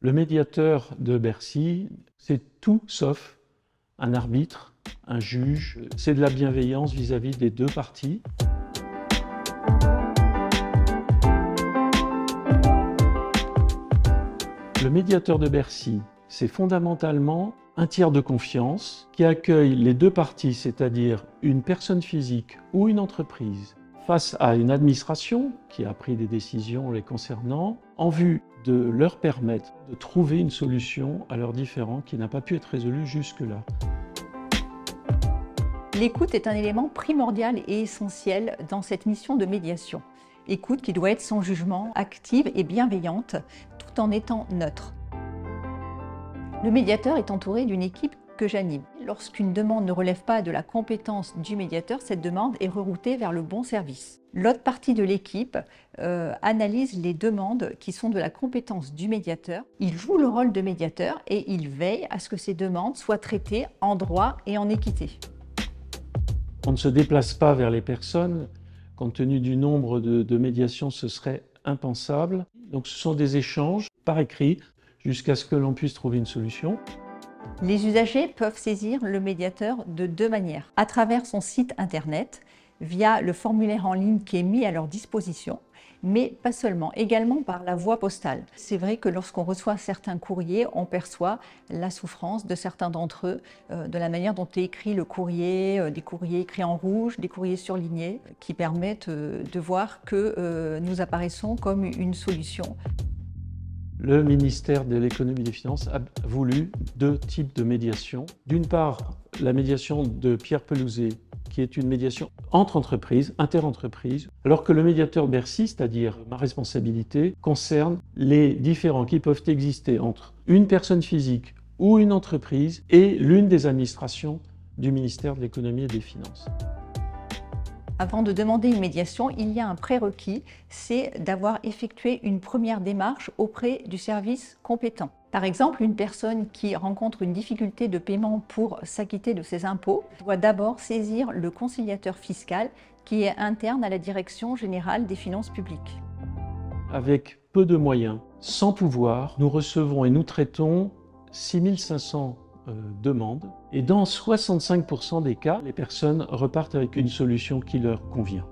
Le médiateur de Bercy, c'est tout sauf un arbitre, un juge. C'est de la bienveillance vis-à-vis des deux parties. Le médiateur de Bercy, c'est fondamentalement un tiers de confiance qui accueille les deux parties, c'est-à-dire une personne physique ou une entreprise, face à une administration qui a pris des décisions les concernant, en vue de leur permettre de trouver une solution à leurs différends qui n'a pas pu être résolue jusque-là. L'écoute est un élément primordial et essentiel dans cette mission de médiation. Écoute qui doit être sans jugement, active et bienveillante, tout en étant neutre. Le médiateur est entouré d'une équipe que j'anime. Lorsqu'une demande ne relève pas de la compétence du médiateur, cette demande est reroutée vers le bon service. L'autre partie de l'équipe analyse les demandes qui sont de la compétence du médiateur. Il joue le rôle de médiateur et il veille à ce que ces demandes soient traitées en droit et en équité. On ne se déplace pas vers les personnes. Compte tenu du nombre de médiations, ce serait impensable. Donc ce sont des échanges par écrit jusqu'à ce que l'on puisse trouver une solution. Les usagers peuvent saisir le médiateur de deux manières. À travers son site internet, via le formulaire en ligne qui est mis à leur disposition, mais pas seulement, également par la voie postale. C'est vrai que lorsqu'on reçoit certains courriers, on perçoit la souffrance de certains d'entre eux, de la manière dont est écrit le courrier, des courriers écrits en rouge, des courriers surlignés, qui permettent de voir que nous apparaissons comme une solution. Le ministère de l'économie et des finances a voulu deux types de médiation. D'une part, la médiation de Pierre Pelouzet, qui est une médiation entre entreprises, interentreprises, alors que le médiateur Bercy, c'est-à-dire ma responsabilité, concerne les différends qui peuvent exister entre une personne physique ou une entreprise et l'une des administrations du ministère de l'économie et des finances. Avant de demander une médiation, il y a un prérequis, c'est d'avoir effectué une première démarche auprès du service compétent. Par exemple, une personne qui rencontre une difficulté de paiement pour s'acquitter de ses impôts doit d'abord saisir le conciliateur fiscal qui est interne à la Direction générale des finances publiques. Avec peu de moyens, sans pouvoir, nous recevons et nous traitons 6500 demandes et dans 65% des cas, les personnes repartent avec une solution qui leur convient.